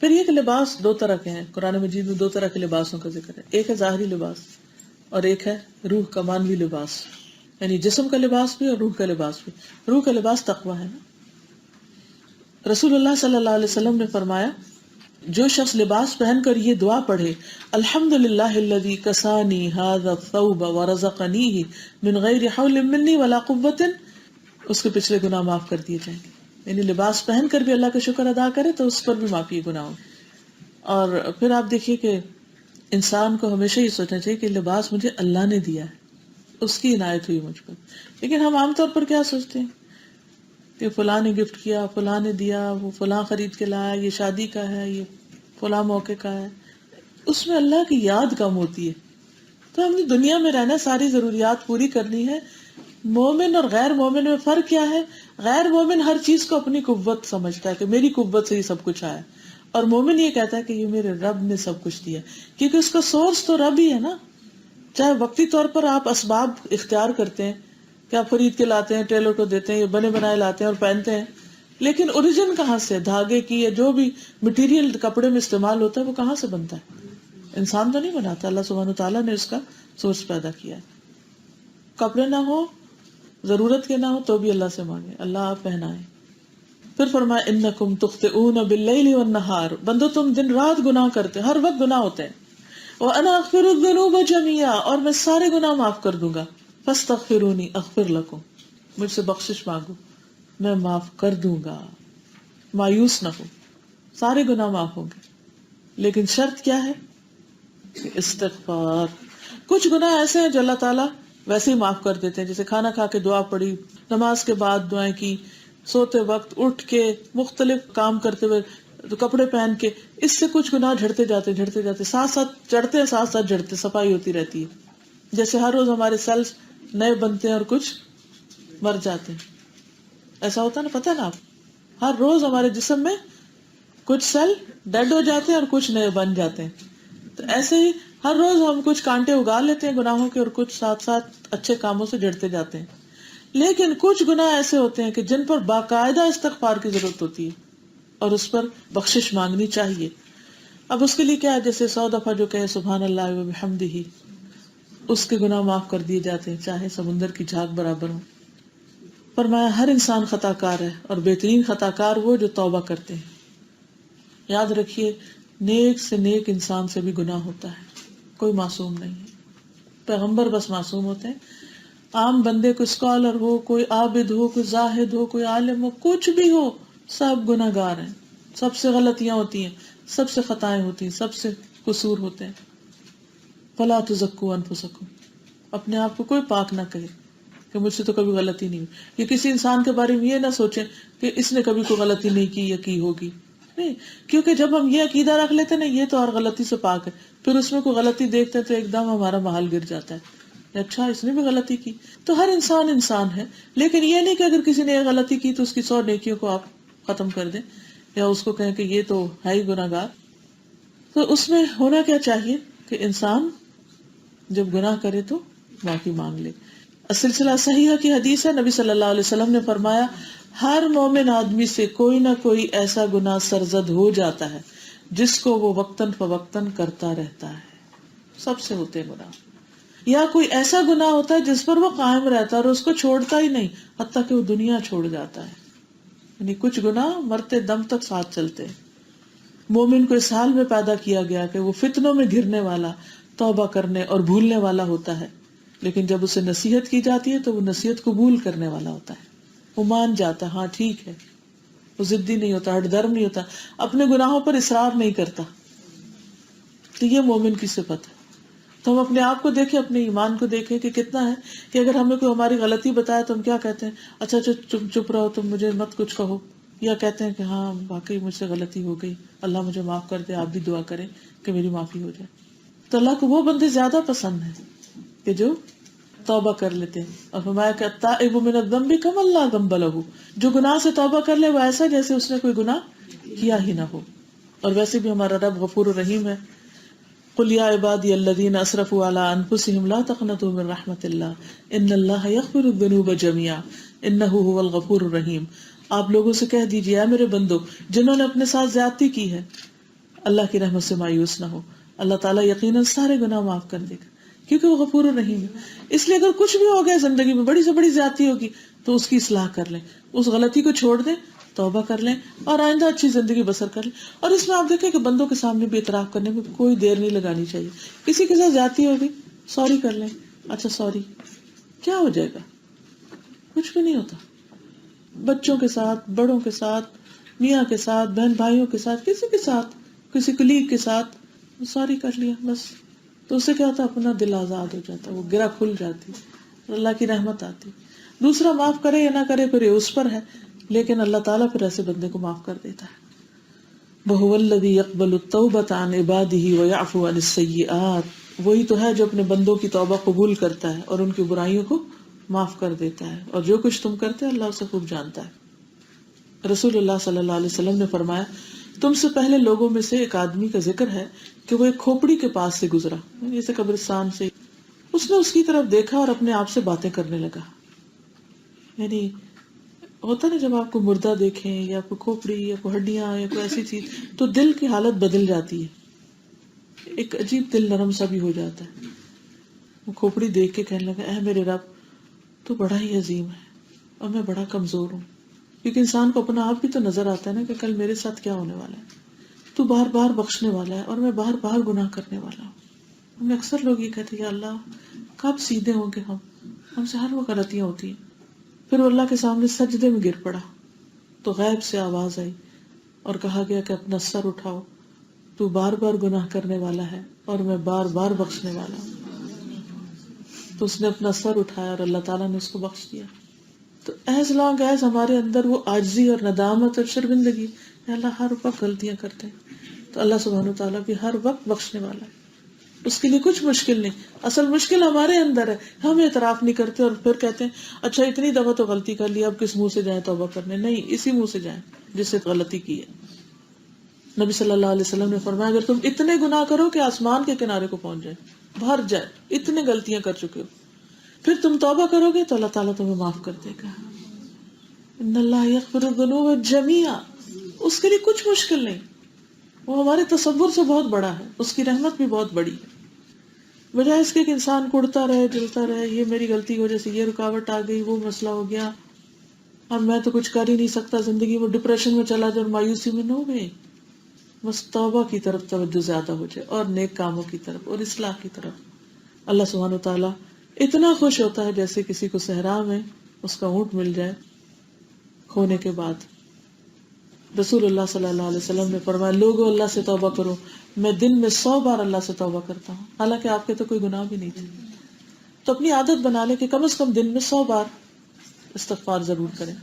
پھر یہ کہ لباس دو طرح کے ہیں، قرآن مجید میں دو طرح کے لباسوں کا ذکر ہے. ایک ہے ظاہری لباس اور ایک ہے روح کا مانوی لباس، یعنی جسم کا لباس بھی اور روح کا لباس بھی. روح کا لباس تقویٰ ہے نا. رسول اللہ صلی اللہ علیہ وسلم نے فرمایا جو شخص لباس پہن کر یہ دعا پڑھے الحمدللہ الذی کسانی ھذا الثوب ورزقنیہ من غیر حول منی ولا قوۃ، اس کے پچھلے گناہ معاف کر دیے جائیں گے. یعنی لباس پہن کر بھی اللہ کا شکر ادا کرے تو اس پر بھی معافی ہے گناہوں. اور پھر آپ دیکھیے کہ انسان کو ہمیشہ یہ سوچنا چاہیے کہ لباس مجھے اللہ نے دیا ہے، اس کی عنایت ہوئی مجھ پر. لیکن ہم عام طور پر کیا سوچتے ہیں کہ فلاں نے گفٹ کیا، فلاں نے دیا، وہ فلاں خرید کے لایا، یہ شادی کا ہے، یہ فلاں موقع کا ہے. اس میں اللہ کی یاد کم ہوتی ہے. تو ہم نے دنیا میں رہنا، ساری ضروریات پوری کرنی ہے. مومن اور غیر مومن میں فرق کیا ہے؟ غیر مومن ہر چیز کو اپنی قوت سمجھتا ہے کہ میری قوت سے یہ سب کچھ آیا، اور مومن یہ کہتا ہے کہ یہ میرے رب نے سب کچھ دیا، کیونکہ اس کا سورس تو رب ہی ہے نا. چاہے وقتی طور پر آپ اسباب اختیار کرتے ہیں کہ آپ خرید کے لاتے ہیں، ٹیلر کو دیتے ہیں، یہ بنے بنائے لاتے ہیں اور پہنتے ہیں، لیکن اوریجن کہاں سے؟ دھاگے کی یا جو بھی مٹیریل کپڑے میں استعمال ہوتا ہے وہ کہاں سے بنتا ہے؟ انسان تو نہیں بناتا، اللہ سبحانہ تعالیٰ نے اس کا سورس پیدا کیا ہے. کپڑے نہ ہو، ضرورت کے نہ ہو تو بھی اللہ سے مانگے، اللہ آپ پہنائیں. پھر فرمایا انکم تخطئون باللیل والنہار، بندو تم دن رات گناہ کرتے، ہر وقت گناہ ہوتے ہیں. وانا اغفر الذنوب جميعا، اور میں سارے گناہ معاف کر دوں گا. فاستغفرونی اغفر لکم، مجھ سے بخشش مانگو میں معاف کر دوں گا. مایوس نہ ہو، سارے گناہ معاف ہوں گے، لیکن شرط کیا ہے؟ استغفار. کچھ گناہ ایسے ہیں جو اللہ تعالیٰ ویسے ہی معاف کر دیتے ہیں، جیسے کھانا کھا کے دعا پڑی، نماز کے بعد دعائیں کی، سوتے وقت اٹھ کے مختلف کام کرتے ہوئے کپڑے پہن کے، اس سے کچھ گناہ جھڑتے جاتے ساتھ ساتھ چڑھتے ہیں، ساتھ ساتھ جھڑتے، صفائی ہوتی رہتی ہے. جیسے ہر روز ہمارے سیلز نئے بنتے ہیں اور کچھ مر جاتے ہیں، ایسا ہوتا ہے نا، پتہ ہے نا آپ، ہر روز ہمارے جسم میں کچھ سیل ڈیڈ ہو جاتے ہیں اور کچھ نئے بن جاتے ہیں. تو ایسے ہی ہر روز ہم کچھ کانٹے اگا لیتے ہیں گناہوں کے اور کچھ ساتھ ساتھ اچھے کاموں سے جڑتے جاتے ہیں. لیکن کچھ گناہ ایسے ہوتے ہیں کہ جن پر باقاعدہ استغفار کی ضرورت ہوتی ہے اور اس پر بخشش مانگنی چاہیے. اب اس کے لیے کیا ہے؟ جیسے 100 دفعہ جو کہے سبحان اللہ و بحمدہ، اس کے گناہ معاف کر دیے جاتے ہیں، چاہے سمندر کی جھاگ برابر ہو. فرمایا ہر انسان خطا کار ہے اور بہترین خطا کار وہ جو توبہ کرتے ہیں. یاد رکھیے نیک سے نیک انسان سے بھی گناہ ہوتا ہے، کوئی معصوم نہیں ہے. پیغمبر بس معصوم ہوتے ہیں، عام بندے کوئی اسکالر ہو، کوئی عابد ہو، کوئی زاہد ہو، کوئی عالم ہو، کچھ بھی ہو، سب گناہ گار ہیں. سب سے غلطیاں ہوتی ہیں، سب سے خطائیں ہوتی ہیں، سب سے قصور ہوتے ہیں. فلا تزکوا انفسکم، اپنے آپ کو کوئی پاک نہ کہے کہ مجھ سے تو کبھی غلطی نہیں ہوئی. یہ کسی انسان کے بارے میں یہ نہ سوچیں کہ اس نے کبھی کوئی غلطی نہیں کی یا کی ہوگی، نہیں. کیونکہ جب ہم یہ عقیدہ رکھ لیتے ہیں نا یہ تو ہر غلطی سے پاک ہے، پھر اس میں کوئی غلطی دیکھتے ہیں تو ایک دم ہمارا محل گر جاتا ہے، اچھا اس نے بھی غلطی کی. تو ہر انسان انسان ہے، لیکن یہ نہیں کہ اگر کسی نے غلطی کی تو اس کی 100 نیکیوں کو آپ ختم کر دیں یا اس کو کہیں کہ یہ تو ہے ہی گناہ گار. تو اس میں ہونا کیا چاہیے کہ انسان جب گناہ کرے تو معافی مانگ لے. سلسلہ صحیحہ کی حدیث ہے، نبی صلی اللہ علیہ وسلم نے فرمایا ہر مومن آدمی سے کوئی نہ کوئی ایسا گناہ سرزد ہو جاتا ہے جس کو وہ وقتاً فوقتاً کرتا رہتا ہے. سب سے ہوتے گناہ، یا کوئی ایسا گناہ ہوتا ہے جس پر وہ قائم رہتا ہے اور اس کو چھوڑتا ہی نہیں حتیٰ کہ وہ دنیا چھوڑ جاتا ہے. یعنی کچھ گناہ مرتے دم تک ساتھ چلتے ہیں. مومن کو اس حال میں پیدا کیا گیا کہ وہ فتنوں میں گرنے والا، توبہ کرنے اور بھولنے والا ہوتا ہے، لیکن جب اسے نصیحت کی جاتی ہے تو وہ نصیحت قبول کرنے والا ہوتا ہے. وہ مان جاتا ہے، ہاں ٹھیک ہے، وہ ضدی نہیں ہوتا، ہٹ درم نہیں ہوتا، اپنے گناہوں پر اصرار نہیں کرتا. تو یہ مومن کی صفت ہے. تو ہم اپنے آپ کو دیکھیں، اپنے ایمان کو دیکھیں کہ کتنا ہے کہ اگر ہمیں کوئی ہماری غلطی بتائے تو ہم کیا کہتے ہیں؟ اچھا چپ رہو، تم مجھے مت کچھ کہو. یا کہتے ہیں کہ ہاں واقعی مجھ سے غلطی ہو گئی، اللہ مجھے معاف کر دے، آپ بھی دعا کریں کہ میری معافی ہو جائے. تو اللہ کو وہ بندے زیادہ پسند ہیں کہ جو توبہ کر لیتے ہیں. اور فرمایا کہ التائب من الذنب کمن لا ذنب له، جو گناہ سے توبہ کر لے وہ ایسا جیسے اس نے کوئی گناہ کیا ہی نہ ہو. اور ویسے بھی ہمارا رب غفور الرحیم ہے. قل یا عبادی الذین اسرفوا علی انفسهم لا تقنطوا من رحمت اللہ ان اللہ یغفر الذنوب جميعا انہ هو الغفور الرحیم. آپ لوگوں سے کہہ دیجیے اے میرے بندو جنہوں نے اپنے ساتھ زیادتی کی ہے، اللہ کی رحمت سے مایوس نہ ہو. اللہ تعالیٰ یقیناً سارے گناہ معاف کر دے گا کیونکہ وہ غفور الرحیم ہے. اس لیے اگر کچھ بھی ہو گیا زندگی میں، بڑی سے بڑی زیادتی ہوگی، تو اس کی اصلاح کر لیں، اس غلطی کو چھوڑ دیں، توبہ کر لیں اور آئندہ اچھی زندگی بسر کر لیں. اور اس میں آپ دیکھیں کہ بندوں کے سامنے بھی اعتراف کرنے میں کوئی دیر نہیں لگانی چاہیے. کسی کے ساتھ زیادتی ہوگی، سوری کر لیں، اچھا سوری، کیا ہو جائے گا؟ کچھ بھی نہیں ہوتا. بچوں کے ساتھ، بڑوں کے ساتھ، میاں کے ساتھ، بہن بھائیوں کے ساتھ، کسی کے ساتھ، کسی کلیگ کے ساتھ سوری کر لیا بس، تو اس سے کیا ہوتا ہے؟ اپنا دل آزاد ہو جاتا ہے، وہ گرہ کھل جاتی، اللہ کی رحمت آتی. دوسرا معاف کرے یا نہ کرے پھر یہ اس پر ہے، لیکن اللہ تعالیٰ پھر ایسے بندے کو معاف کر دیتا ہے. وَهُوَ الَّذِي يَقْبَلُ التَّوْبَةَ عَنْ عِبَادِهِ وَيَعْفُو عَنِ السَّيِّئَاتِ. وہی تو ہے جو اپنے بندوں کی توبہ قبول کرتا ہے اور ان کی برائیوں کو معاف کر دیتا ہے، اور جو کچھ تم کرتے اللہ اسے خوب جانتا ہے. رسول اللہ صلی اللہ علیہ وسلم نے فرمایا، تم سے پہلے لوگوں میں سے ایک آدمی کا ذکر ہے کہ وہ ایک کھوپڑی کے پاس سے گزرا، جیسے قبرستان سے. اس نے اس کی طرف دیکھا اور اپنے آپ سے باتیں کرنے لگا. یعنی ہوتا نا جب آپ کو مردہ دیکھیں یا کوئی کھوپڑی یا کوئی ہڈیاں یا کوئی ایسی چیز، تو دل کی حالت بدل جاتی ہے، ایک عجیب دل نرم سا بھی ہو جاتا ہے. وہ کھوپڑی دیکھ کے کہنے لگا، اے میرے رب، تو بڑا ہی عظیم ہے اور میں بڑا کمزور ہوں. کیونکہ انسان کو اپنا آپ بھی تو نظر آتا ہے نا کہ کل میرے ساتھ کیا ہونے والا ہے. تو بار بار بخشنے والا ہے اور میں بار بار گناہ کرنے والا ہوں. ہمیں اکثر لوگ یہ کہتے ہیں، یا اللہ کب سیدھے ہوں گے ہم سے ہر وہ غلطیاں ہوتی ہیں. پھر وہ اللہ کے سامنے سجدے میں گر پڑا تو غیب سے آواز آئی اور کہا گیا کہ اپنا سر اٹھاؤ، تو بار بار گناہ کرنے والا ہے اور میں بار بار بخشنے والا ہوں. تو اس نے اپنا سر اٹھایا اور اللہ تعالیٰ نے اس کو بخش دیا. تو ایز لانگ ایز ہمارے اندر وہ عاجزی اور ندامت اور شرمندگی، اللہ ہر وقت غلطیاں کرتے ہیں، تو اللہ سبحانہ وتعالیٰ بھی ہر وقت بخشنے والا ہے. اس کے لیے کچھ مشکل نہیں. اصل مشکل ہمارے اندر ہے، ہم اعتراف نہیں کرتے اور پھر کہتے ہیں اچھا اتنی دفعہ تو غلطی کر لی، اب کس منہ سے جائیں توبہ کرنے؟ نہیں، اسی منہ سے جائیں جس سے غلطی کی ہے. نبی صلی اللہ علیہ وسلم نے فرمایا، اگر تم اتنے گناہ کرو کہ آسمان کے کنارے کو پہنچ جائے، بھر جائے، اتنے غلطیاں کر چکے ہو، پھر تم توبہ کرو گے تو اللہ تعالیٰ تمہیں معاف کر دے گا. ان اللہ یغفر الذنوب جميعا. اس کے لیے کچھ مشکل نہیں، وہ ہمارے تصور سے بہت بڑا ہے، اس کی رحمت بھی بہت بڑی ہے. بجائے اس کے کہ انسان کڑتا رہے، جلتا رہے، یہ میری غلطی کی وجہ سے یہ رکاوٹ آ گئی، وہ مسئلہ ہو گیا، اب میں تو کچھ کر ہی نہیں سکتا، زندگی میں ڈپریشن میں چلا جائے اور مایوسی میں نہ ہو گئے. بس توبہ کی طرف توجہ زیادہ ہو جائے اور نیک کاموں کی طرف اور اصلاح کی طرف. اللہ سبحانہ وتعالیٰ اتنا خوش ہوتا ہے جیسے کسی کو صحرا میں اس کا اونٹ مل جائے کھونے کے بعد. رسول اللہ صلی اللہ علیہ وسلم نے فرمایا، لوگوں اللہ سے توبہ کرو، میں دن میں 100 بار اللہ سے توبہ کرتا ہوں. حالانکہ آپ کے تو کوئی گناہ بھی نہیں تھے. تو اپنی عادت بنا لے کہ کم از کم دن میں 100 بار استغفار ضرور کریں.